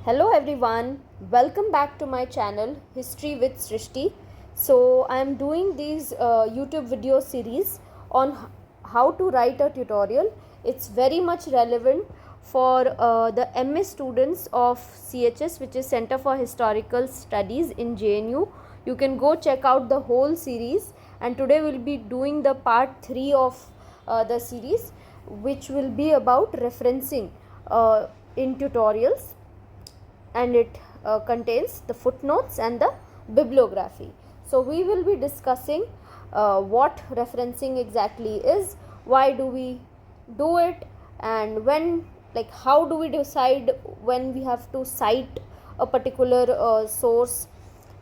Hello everyone, welcome back to my channel History with Srishti. So I am doing these YouTube video series on how to write a tutorial. It's very much relevant for the MA students of CHS, which is Center for Historical Studies in JNU. You can go check out the whole series, and today we'll be doing the part 3 of the series, which will be about referencing in tutorials, and it contains the footnotes and the bibliography. So we will be discussing what referencing exactly is, why do we do it, and when, like how do we decide when we have to cite a particular source,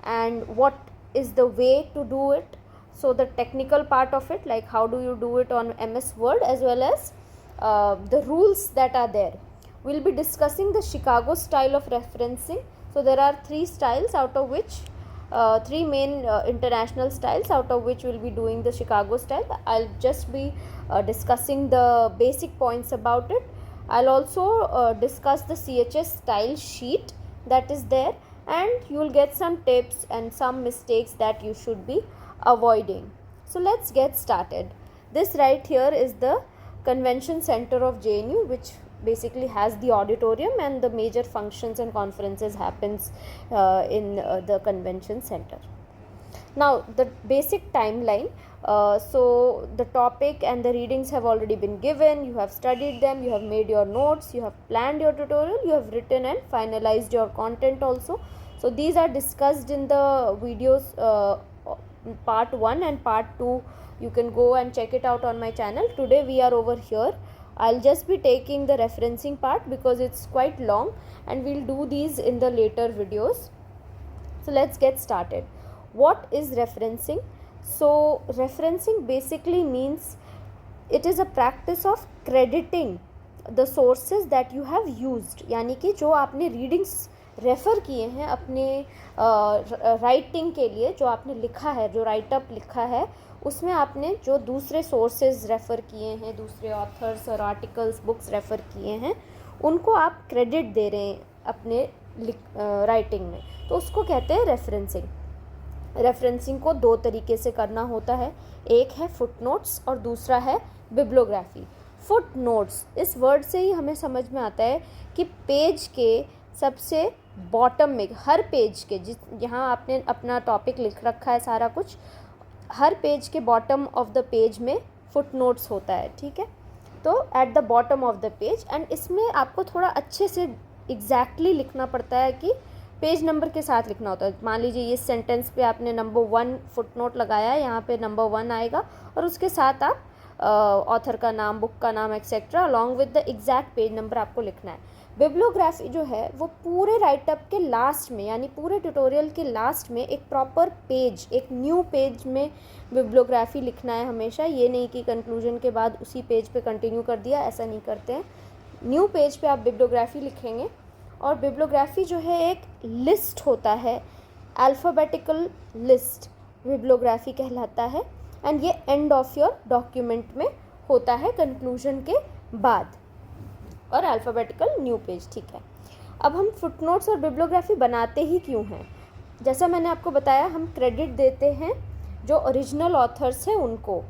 and what is the way to do it. So the technical part of it, like how do you do it on MS Word, as well as the rules that are there. We'll be discussing the Chicago style of referencing. So there are three styles, out of which three main international styles, out of which we'll be doing the Chicago style. I'll just be discussing the basic points about it. I'll also discuss the CHS style sheet that is there, and you'll get some tips and some mistakes that you should be avoiding. So let's get started. This right here is the Convention Center of JNU, which basically has the auditorium, and the major functions and conferences happens in the convention center. Now the basic timeline, so the topic and the readings have already been given. You have studied them, you have made your notes, you have planned your tutorial, you have written and finalized your content also. So these are discussed in the videos part 1 and part 2. You can go and check it out on my channel. Today we are over here. I'll just be taking the referencing part because it's quite long, and we'll do these in the later videos. So let's get started. What is referencing? So referencing basically means it is a practice of crediting the sources that you have used, यानी कि जो आपने readings refer किए हैं अपने writing के लिए, जो आपने लिखा है, जो राइटअप लिखा है, उसमें आपने जो दूसरे सोर्सेज रेफ़र किए हैं, दूसरे ऑथर्स और आर्टिकल्स, बुक्स रेफ़र किए हैं, उनको आप क्रेडिट दे रहे हैं अपने राइटिंग में, तो उसको कहते हैं रेफरेंसिंग. रेफरेंसिंग को दो तरीके से करना होता है. एक है फुटनोट्स और दूसरा है बिब्लियोग्राफी. फुटनोट्स, इस वर्ड से ही हमें समझ में आता है कि पेज के सबसे बॉटम में, हर पेज के जहाँ आपने अपना टॉपिक लिख रखा है सारा कुछ, हर पेज के बॉटम ऑफ द पेज में फुटनोट्स होता है. ठीक है, तो eight the bottom of the page, and इसमें आपको थोड़ा अच्छे से एग्जैक्टली लिखना पड़ता है कि पेज नंबर के साथ लिखना होता है. मान लीजिए इस सेंटेंस पे आपने नंबर 1 फुटनोट लगाया है, यहाँ पे नंबर 1 आएगा, और उसके साथ आप ऑथर का नाम, बुक का नाम etcetera along with the exact page number आपको लिखना है. बिब्लियोग्राफी जो है वो पूरे राइटअप के लास्ट में, यानी पूरे ट्यूटोरियल के लास्ट में एक प्रॉपर पेज, एक न्यू पेज में बिब्लियोग्राफी लिखना है हमेशा. ये नहीं कि कंक्लूजन के बाद उसी पेज पे कंटिन्यू कर दिया, ऐसा नहीं करते हैं. न्यू पेज पे आप बिब्लियोग्राफी लिखेंगे, और बिब्लियोग्राफी जो है एक लिस्ट होता है, अल्फ़ाबेटिकल लिस्ट बिब्लियोग्राफी कहलाता है, एंड ये एंड ऑफ योर डॉक्यूमेंट में होता है कंक्लूजन के बाद, और अल्फ़ाबेटिकल न्यू पेज. ठीक है, अब हम फुटनोट्स और बिब्लियोग्राफी बनाते ही क्यों हैं? जैसा मैंने आपको बताया, हम क्रेडिट देते हैं जो ओरिजिनल ऑथर्स हैं उनको,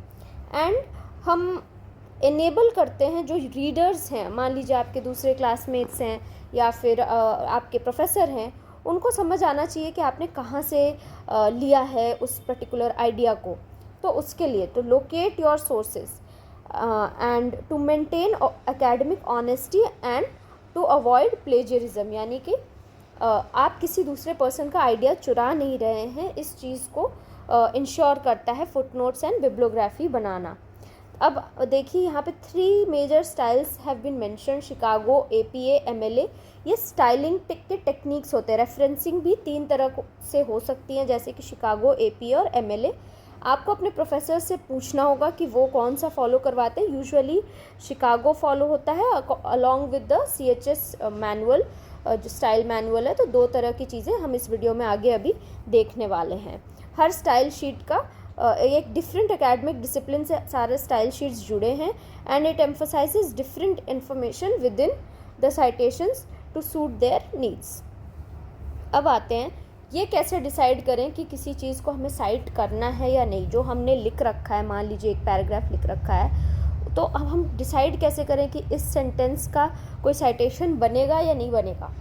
एंड हम इनेबल करते हैं जो रीडर्स हैं. मान लीजिए आपके दूसरे क्लासमेट्स हैं या फिर आपके प्रोफेसर हैं, उनको समझ आना चाहिए कि आपने कहाँ से लिया है उस पर्टिकुलर आइडिया को. तो उसके लिए तो locate your sources and to maintain academic honesty and to avoid plagiarism, यानी कि आप किसी दूसरे पर्सन का आइडिया चुरा नहीं रहे हैं, इस चीज़ को इंश्योर करता है फुटनोट्स एंड बिब्लियोग्राफी बनाना. अब देखिए यहाँ पे 3 major styles have been mention: Chicago, APA, MLA. ये स्टाइलिंग के टेक्निक्स होते हैं. रेफरेंसिंग भी 3 तरह से हो सकती हैं, जैसे कि शिकागो, APA और MLA. आपको अपने प्रोफेसर से पूछना होगा कि वो कौन सा फॉलो करवाते हैं. यूजुअली शिकागो फॉलो होता है along with the CHS manual, जो स्टाइल मैनुअल है. तो 2 तरह की चीज़ें हम इस वीडियो में आगे अभी देखने वाले हैं. हर स्टाइल शीट का एक डिफरेंट एकेडमिक डिसिप्लिन से सारे स्टाइल शीट्स जुड़े हैं, and it emphasises different information within the citations to suit their needs. अब आते हैं ये कैसे डिसाइड करें कि किसी चीज़ को हमें साइट करना है या नहीं। जो हमने लिख रखा है, मान लीजिए एक पैराग्राफ लिख रखा है, तो अब हम डिसाइड कैसे करें कि इस सेंटेंस का कोई साइटेशन बनेगा या नहीं बनेगा।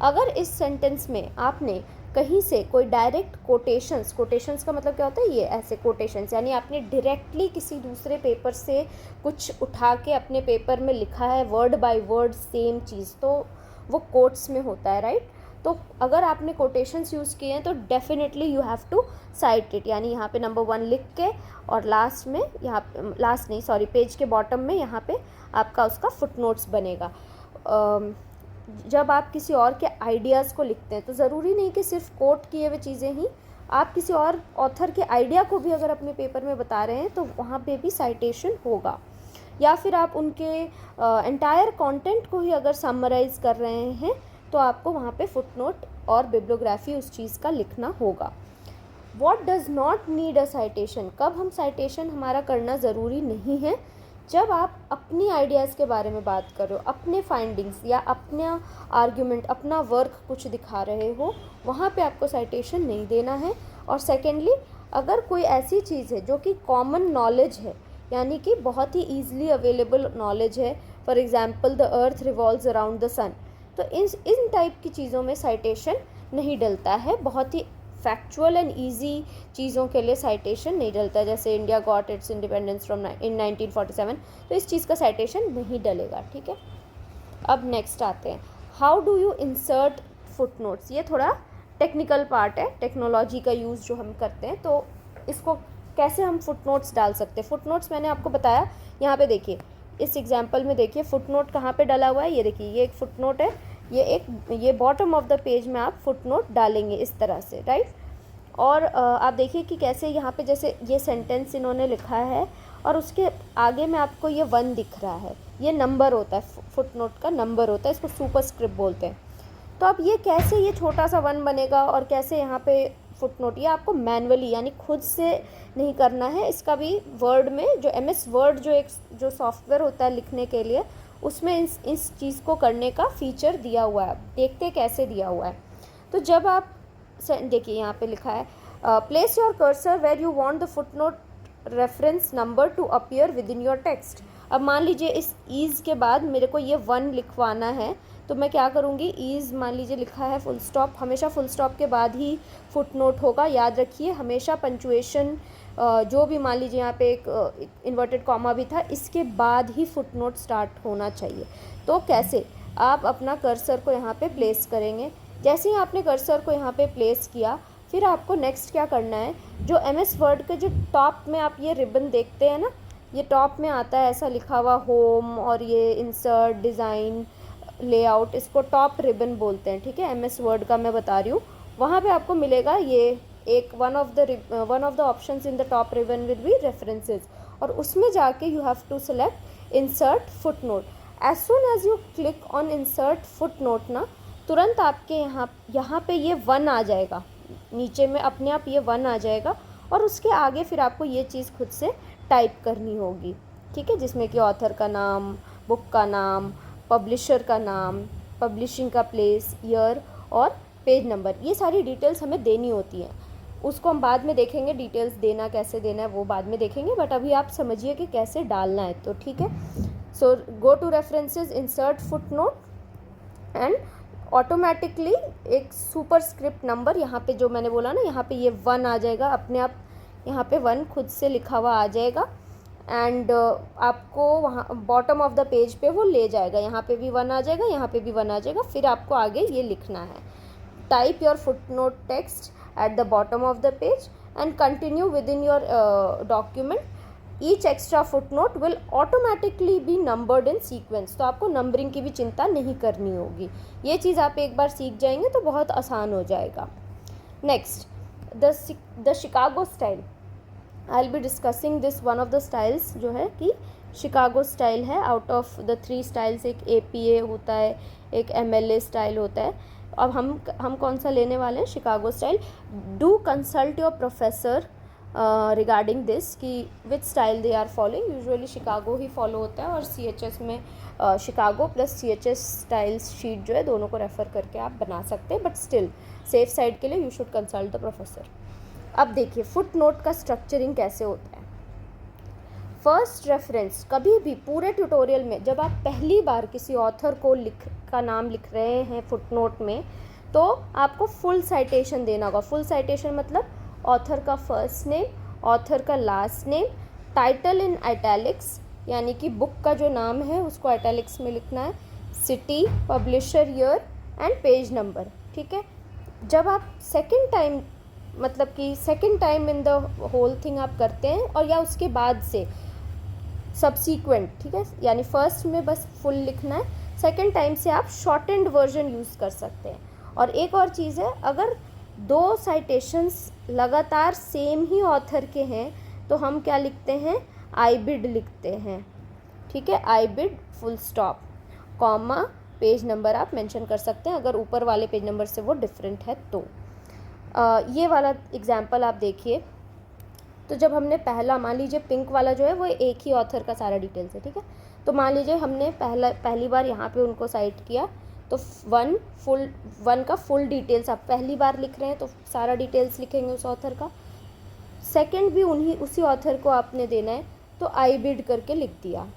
अगर इस सेंटेंस में आपने कहीं से कोई डायरेक्ट कोटेशंस का मतलब क्या होता है, ये ऐसे कोटेशंस, यानी आपने डायरेक्टली किसी दूसरे पेपर से कुछ उठा के अपने पेपर में लिखा है वर्ड बाय वर्ड सेम चीज़, तो वो कोट्स में होता है, राइट। तो अगर आपने कोटेशंस यूज़ किए हैं तो definitely you have to cite it, यानी यहाँ पे नंबर 1 लिख के और लास्ट में, यहाँ लास्ट नहीं सॉरी पेज के बॉटम में यहाँ पे आपका उसका फुटनोट्स बनेगा। जब आप किसी और के आइडियाज़ को लिखते हैं तो ज़रूरी नहीं कि सिर्फ कोट किए हुए चीज़ें ही, आप किसी और ऑथर के आइडिया को भी अगर अपने पेपर में बता रहे हैं तो वहाँ पे भी साइटेशन होगा। या फिर आप उनके एंटायर कंटेंट को ही अगर समराइज़ कर रहे हैं तो आपको वहाँ पे फुटनोट और बिब्लियोग्राफी उस चीज़ का लिखना होगा। What does not need a citation, कब हम साइटेशन हमारा करना ज़रूरी नहीं है, जब आप अपनी आइडियाज़ के बारे में बात कर रहे हो, अपने फाइंडिंग्स या अपना आर्ग्यूमेंट, अपना वर्क कुछ दिखा रहे हो, वहाँ पे आपको साइटेशन नहीं देना है। और सेकेंडली, अगर कोई ऐसी चीज़ है जो कि कॉमन नॉलेज है, यानी कि बहुत ही ईजिली अवेलेबल नॉलेज है, for example the earth revolves around the sun, तो इन टाइप की चीज़ों में साइटेशन नहीं डलता है। बहुत ही फैक्चुअल एंड ईजी चीज़ों के लिए साइटेशन नहीं डलता है, जैसे India got its independence from in 1947, तो इस चीज़ का साइटेशन नहीं डलेगा, ठीक है। अब नेक्स्ट आते हैं, how do you insert footnotes. ये थोड़ा टेक्निकल पार्ट है, टेक्नोलॉजी का यूज़ जो हम करते हैं, तो इसको कैसे हम फुटनोट्स डाल सकते हैं। फुटनोट्स मैंने आपको बताया, यहाँ पे देखिए इस एग्जाम्पल में देखिए फुटनोट कहाँ पे डाला हुआ है, ये देखिए ये एक फुटनोट है, ये बॉटम ऑफ द पेज में आप फुटनोट डालेंगे इस तरह से, राइट। और आप देखिए कि कैसे यहाँ पे जैसे ये सेंटेंस इन्होंने लिखा है और उसके आगे में आपको ये 1 दिख रहा है, ये नंबर होता है, फुटनोट का नंबर होता है, इसको सुपरस्क्रिप्ट बोलते हैं। तो अब ये कैसे ये छोटा सा 1 बनेगा और कैसे यहाँ पे फुटनोट, ये आपको मैनुअली यानी खुद से नहीं करना है। इसका भी वर्ड में जो MS वर्ड जो सॉफ्टवेयर होता है लिखने के लिए, उसमें इस चीज़ को करने का फीचर दिया हुआ है। देखते कैसे दिया हुआ है। तो जब आप देखिए यहाँ पे लिखा है place your cursor where you want the footnote reference number to appear within your text. अब मान लीजिए इस ईज़ के बाद मेरे को ये 1 लिखवाना है, तो मैं क्या करूँगी, ईज़ मान लीजिए लिखा है फुल स्टॉप, हमेशा फुल स्टॉप के बाद ही फुटनोट होगा, याद रखिए। हमेशा पंचुएशन जो भी मान लीजिए यहाँ पे एक इन्वर्टेड कॉमा भी था, इसके बाद ही फुटनोट स्टार्ट होना चाहिए। तो कैसे आप अपना कर्सर को यहाँ पे प्लेस करेंगे, जैसे ही आपने कर्सर को यहाँ पे प्लेस किया, फिर आपको नेक्स्ट क्या करना है, जो MS वर्ड के जो टॉप में आप ये रिबन देखते हैं ना, ये टॉप में आता है ऐसा लिखा हुआ होम और ये इंसर्ट डिज़ाइन लेआउट, इसको टॉप रिबन बोलते हैं, ठीक है। MS वर्ड का मैं बता रही हूँ, वहाँ पे आपको मिलेगा ये एक one of the options in the top ribbon will be references, और उसमें जाके you have to select insert footnote. As soon as you click on insert footnote ना, तुरंत आपके यहाँ पे ये 1 आ जाएगा, नीचे में अपने आप ये 1 आ जाएगा, और उसके आगे फिर आपको ये चीज़ खुद से टाइप करनी होगी, ठीक है, जिसमें कि ऑथर का नाम, बुक का नाम, पब्लिशर का नाम, पब्लिशिंग का प्लेस, ईयर और पेज नंबर, ये सारी डिटेल्स हमें देनी होती हैं। उसको हम बाद में देखेंगे, डिटेल्स देना कैसे देना है वो बाद में देखेंगे, बट अभी आप समझिए कि कैसे डालना है, तो ठीक है। So go to references, insert footnote and automatically एक सुपरस्क्रिप्ट नंबर यहाँ पे जो मैंने बोला ना, यहाँ पे ये 1 आ जाएगा, अपने आप यहाँ पे 1 खुद से लिखा हुआ आ जाएगा, एंड आपको वहाँ बॉटम ऑफ द पेज पे वो ले जाएगा, यहाँ पे भी 1 आ जाएगा, यहाँ पे भी 1 आ जाएगा। फिर आपको आगे ये लिखना है, type your footnote text at the bottom of the page and continue within your document, each extra footnote will automatically be numbered in sequence. तो आपको नंबरिंग की भी चिंता नहीं करनी होगी, ये चीज़ आप एक बार सीख जाएंगे तो बहुत आसान हो जाएगा। Next, the Chicago style, I will be discussing this one of the styles जो है कि शिकागो स्टाइल है। आउट ऑफ द 3 स्टाइल्स एक APA होता है, एक MLA स्टाइल होता है। अब हम कौन सा लेने वाले हैं, Chicago style. Do consult your professor regarding this कि which style they are following. Usually Chicago ही फॉलो होता है और CHS में Chicago plus CHS style sheet जो है दोनों को रेफ़र करके आप बना सकते हैं, बट स्टिल सेफ साइड के लिए you should consult the professor. अब देखिए फुट नोट का स्ट्रक्चरिंग कैसे होता है। फर्स्ट रेफरेंस, कभी भी पूरे ट्यूटोरियल में जब आप पहली बार किसी ऑथर को का नाम लिख रहे हैं फुट नोट में, तो आपको फुल साइटेशन देना होगा। फुल साइटेशन मतलब ऑथर का फर्स्ट नेम, ऑथर का last name, title in italics यानी कि बुक का जो नाम है उसको इटैलिक्स में लिखना है, city, publisher year and page number. ठीक है, जब आप सेकंड टाइम मतलब कि second time in the whole thing आप करते हैं और या उसके बाद से सब्सीक्वेंट, ठीक है, यानी फर्स्ट में बस फुल लिखना है, सेकंड टाइम से आप शॉर्टेंड वर्जन यूज़ कर सकते हैं। और एक और चीज़ है, अगर दो साइटेशंस लगातार सेम ही ऑथर के हैं तो हम क्या लिखते हैं, आई बिड लिखते हैं। ठीक है, ibid full stop comma page number आप मेंशन कर सकते हैं अगर ऊपर वाले पेज नंबर से वो डिफरेंट है तो। ये वाला एग्जाम्पल आप देखिए, तो जब हमने पहला, मान लीजिए पिंक वाला जो है वो एक ही ऑथर का सारा डिटेल्स है। ठीक है, तो मान लीजिए हमने पहली बार यहाँ पे उनको साइट किया तो वन का फुल डिटेल्स आप पहली बार लिख रहे हैं तो सारा डिटेल्स लिखेंगे उस ऑथर का। सेकंड भी उसी ऑथर को आपने देना है तो आई बिड करके लिख दिया।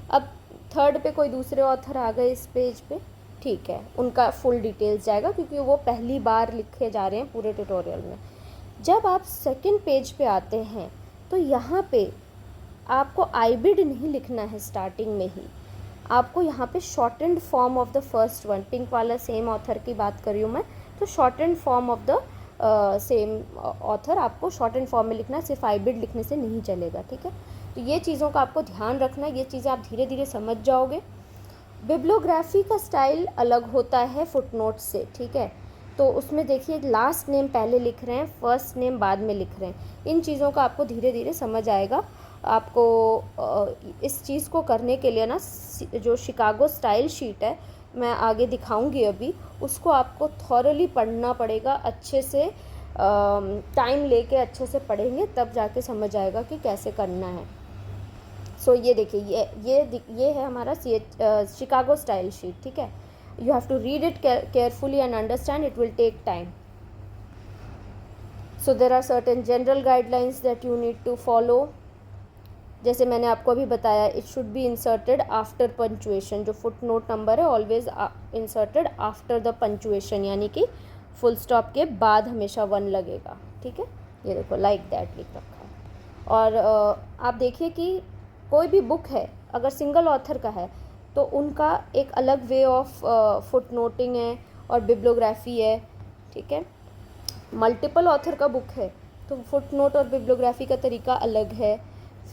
अब थर्ड पे कोई दूसरे ऑथर आ गए इस पेज पे, ठीक है, उनका फुल डिटेल्स जाएगा क्योंकि वो पहली बार लिखे जा रहे हैं पूरे ट्यूटोरियल में। जब आप सेकंड पेज पे आते हैं तो यहाँ पे आपको आई बिड नहीं लिखना है स्टार्टिंग में ही, आपको यहाँ पे shortened form of the first one, pink वाला सेम ऑथर की बात कर रही हूँ मैं, तो shortened form of the same author आपको शॉर्टेंड फॉर्म में लिखना है, सिर्फ आई बिड लिखने से नहीं चलेगा। ठीक है, तो ये चीज़ों का आपको ध्यान रखना है, ये चीज़ें आप धीरे धीरे समझ जाओगे। बिब्लियोग्राफी का स्टाइल अलग होता है फुटनोट से। ठीक है, तो उसमें देखिए लास्ट नेम पहले लिख रहे हैं, फर्स्ट नेम बाद में लिख रहे हैं। इन चीज़ों का आपको धीरे धीरे समझ आएगा। आपको इस चीज़ को करने के लिए ना जो शिकागो स्टाइल शीट है मैं आगे दिखाऊंगी अभी, उसको आपको थॉरली पढ़ना पड़ेगा, अच्छे से टाइम लेके अच्छे से पढ़ेंगे तब जाके समझ आएगा कि कैसे करना है। सो ये देखिए ये है हमारा शिकागो स्टाइल शीट। ठीक है, you have to read it carefully and understand, it will take time. So there are certain general guidelines that you need to follow. जैसे मैंने आपको अभी बताया, it should be inserted after punctuation, जो footnote number है always inserted after the punctuation, यानी कि full stop के बाद हमेशा वन लगेगा। ठीक है, ये देखो लाइक दैट लिख रखा है। और आप देखिए कि कोई भी बुक है अगर सिंगल ऑथर का है तो उनका एक अलग वे ऑफ फुट नोटिंग है और बिब्लियोग्राफी है। ठीक है, मल्टीपल ऑथर का बुक है तो फुट नोट और बिब्लियोग्राफी का तरीका अलग है।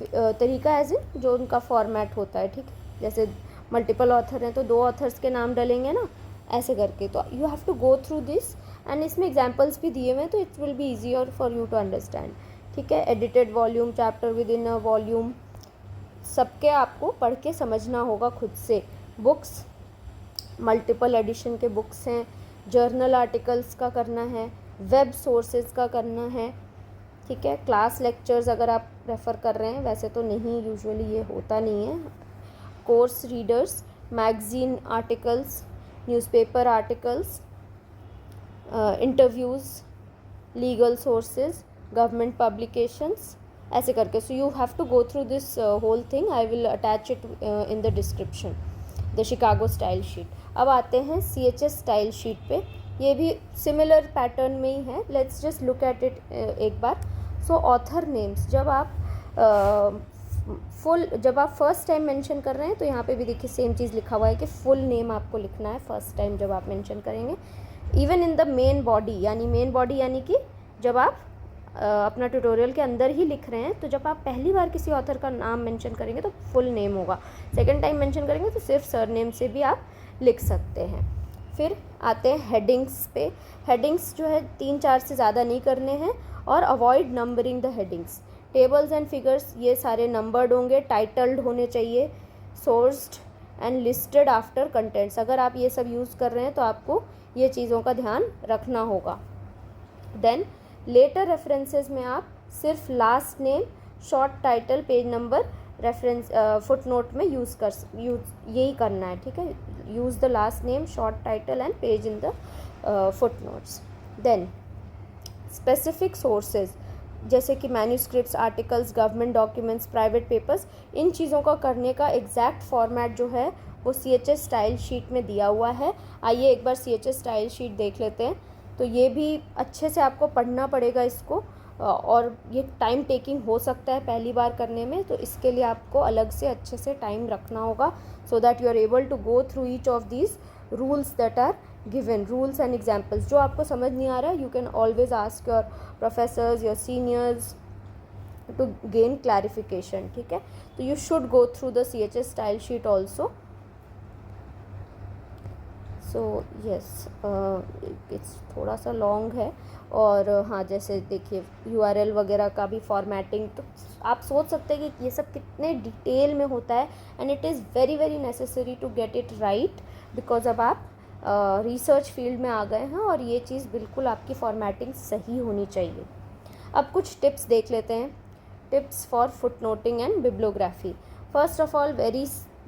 तरीका एज इन जो उनका फॉर्मेट होता है। ठीक है, जैसे मल्टीपल ऑथर हैं तो दो ऑथर्स के नाम डलेंगे ना, ऐसे करके। तो you have to go through this and इसमें एग्जाम्पल्स भी दिए हुए हैं तो it will be easier for you to understand. ठीक है, edited volume, chapter within a volume, सबके आपको पढ़ के समझना होगा खुद से। बुक्स मल्टीपल एडिशन के बुक्स हैं, जर्नल आर्टिकल्स का करना है, वेब सोर्सेज का करना है। ठीक है, क्लास लेक्चर्स अगर आप रेफ़र कर रहे हैं, वैसे तो नहीं, यूजुअली ये होता नहीं है। Course readers, magazine articles, newspaper articles, interviews, legal sources, government publications, ऐसे करके। So you have to go through this whole thing, I will attach it in the description, the Chicago style sheet. अब आते हैं CHS style sheet पे, ये भी similar pattern में ही है। Let's just look at it एक बार। सो ऑथर नेम्स, जब आप फर्स्ट टाइम मेंशन कर रहे हैं तो यहाँ पे भी देखिए सेम चीज़ लिखा हुआ है कि फुल नेम आपको लिखना है फर्स्ट टाइम जब आप मेंशन करेंगे। Even in the main body, यानी कि जब आप अपना ट्यूटोरियल के अंदर ही लिख रहे हैं तो जब आप पहली बार किसी ऑथर का नाम मेंशन करेंगे तो फुल नेम होगा, सेकंड टाइम मेंशन करेंगे तो सिर्फ सरनेम से भी आप लिख सकते हैं। फिर आते हैं हेडिंग्स पे। हेडिंग्स जो है 3-4 से ज़्यादा नहीं करने हैं और avoid numbering the headings. Tables and figures ये सारे नंबर्ड होंगे, टाइटल्ड होने चाहिए, sourced and listed after contents. अगर आप ये सब यूज़ कर रहे हैं तो आपको ये चीज़ों का ध्यान रखना होगा। देन लेटर रेफरेंसेस में आप सिर्फ last name, short title, page number, reference, foot note में यूज़ यही करना है, ठीक है। Use the last name, short title and page in the foot notes. Then specific sources, जैसे कि manuscripts, articles, government documents, private papers, इन चीज़ों का करने का एग्जैक्ट फॉर्मेट जो है वो CHS स्टाइल शीट में दिया हुआ है। आइए एक बार CHS स्टाइल शीट देख लेते हैं। तो ये भी अच्छे से आपको पढ़ना पड़ेगा इसको, और ये टाइम टेकिंग हो सकता है पहली बार करने में, तो इसके लिए आपको अलग से अच्छे से टाइम रखना होगा, so that you are able to go through each of these rules that are given, rules and examples. जो आपको समझ नहीं आ रहा है, you can always ask your professors, your seniors to gain clarification, ठीक है। तो you should go through the CHS style sheet also. So yes, it's थोड़ा सा लॉन्ग है, और हाँ जैसे देखिए URL वगैरह का भी फॉर्मेटिंग, तो आप सोच सकते हैं कि ये सब कितने डिटेल में होता है, and it is very very necessary to get it right, because अब आप रिसर्च फील्ड में आ गए हैं, और ये चीज़ बिल्कुल आपकी फॉर्मेटिंग सही होनी चाहिए। अब कुछ टिप्स देख लेते हैं, tips for foot noting and bibliography. First of all,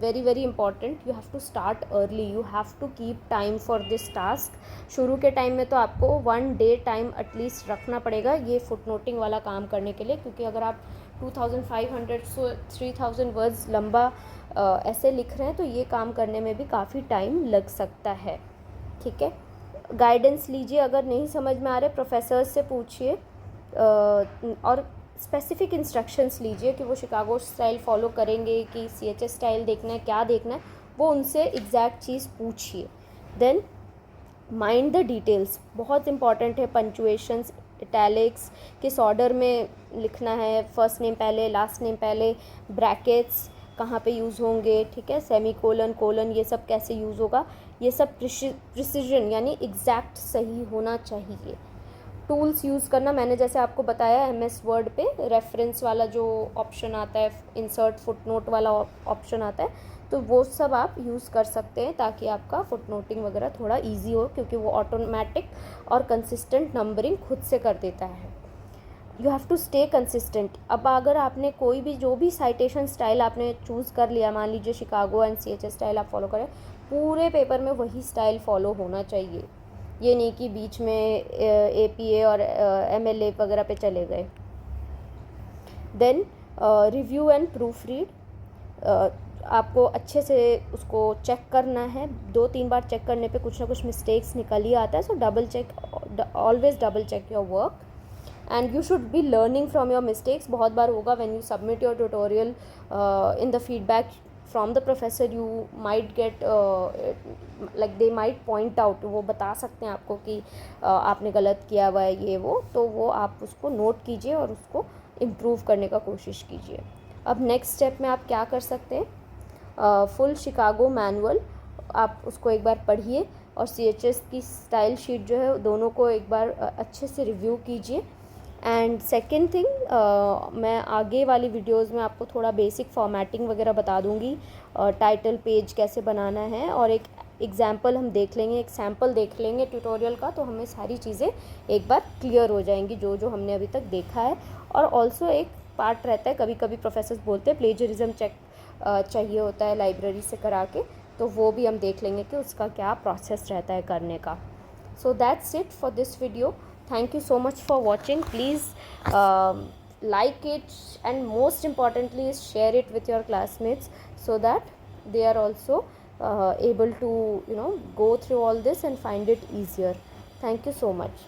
very important, you have to start early, you have to keep time for this task। शुरू के टाइम में तो आपको 1 day टाइम एटलीस्ट रखना पड़ेगा ये फुट नोटिंग वाला काम करने के लिए, क्योंकि अगर आप 2500 से 3000 वर्ड्स लंबा ऐसे लिख रहे हैं तो ये काम करने में भी काफ़ी टाइम लग सकता है, ठीक है। गाइडेंस लीजिए, अगर नहीं समझ में आ रहे प्रोफेसर्स से पूछिए, और स्पेसिफिक इंस्ट्रक्शंस लीजिए कि वो शिकागो स्टाइल फॉलो करेंगे कि CHS स्टाइल देखना है, क्या देखना है, वो उनसे एग्जैक्ट चीज़ पूछिए। देन माइंड द डिटेल्स, बहुत इंपॉर्टेंट है। पंचुएशंस, इटैलिक्स, किस ऑर्डर में लिखना है, फर्स्ट नेम पहले, लास्ट नेम पहले, ब्रैकेट्स कहाँ पे यूज़ होंगे, ठीक है, सेमी कोलन, कोलन, ये सब कैसे यूज़ होगा, ये सब प्रिसिजन यानी एग्जैक्ट सही होना चाहिए। टूल्स यूज़ करना, मैंने जैसे आपको बताया MS वर्ड पे रेफरेंस वाला जो ऑप्शन आता है, इंसर्ट फुटनोट वाला ऑप्शन आता है, तो वो सब आप यूज़ कर सकते हैं ताकि आपका फुटनोटिंग वगैरह थोड़ा इजी हो, क्योंकि वो ऑटोमेटिक और कंसिस्टेंट नंबरिंग खुद से कर देता है। You have to stay consistent. अब अगर आपने कोई भी जो भी साइटेशन स्टाइल आपने चूज़ कर लिया, मान लीजिए शिकागो एंड CHS स्टाइल आप फॉलो करें, पूरे पेपर में वही स्टाइल फॉलो होना चाहिए, ये नहीं कि बीच में APA और MLA वगैरह पे चले गए। Then review and proofread, आपको अच्छे से उसको चेक करना है, 2-3 बार चेक करने पे कुछ ना कुछ मिस्टेक्स निकल ही आता है, so double check, always double check your work, and you should be learning from your mistakes. बहुत बार होगा when you submit your tutorial in the feedback from the professor, you might get like they might point out, वो बता सकते हैं आपको कि आपने गलत किया हुआ है ये वो, तो वो आप उसको नोट कीजिए और उसको इम्प्रूव करने का कोशिश कीजिए। अब नेक्स्ट स्टेप में आप क्या कर सकते हैं, फुल शिकागो मैनुअल आप उसको एक बार पढ़िए, और CHS की स्टाइल शीट जो है दोनों को एक बार अच्छे से रिव्यू कीजिए। एंड सेकेंड थिंग, मैं आगे वाली वीडियोस में आपको थोड़ा बेसिक फॉर्मेटिंग वगैरह बता दूंगी, टाइटल पेज कैसे बनाना है, और एक एग्जाम्पल हम देख लेंगे, एक सैम्पल देख लेंगे ट्यूटोरियल का, तो हमें सारी चीज़ें एक बार क्लियर हो जाएंगी जो जो हमने अभी तक देखा है। और ऑल्सो एक पार्ट रहता है, कभी कभी प्रोफेसर्स बोलते हैं प्लेजरिज्म चेक चाहिए होता है लाइब्रेरी से करा के, तो वो भी हम देख लेंगे कि उसका क्या प्रोसेस रहता है करने का। So that's it for this video. Thank you so much for watching. Please like it, and most importantly is share it with your classmates, so that they are also able to go through all this and find it easier. Thank you so much.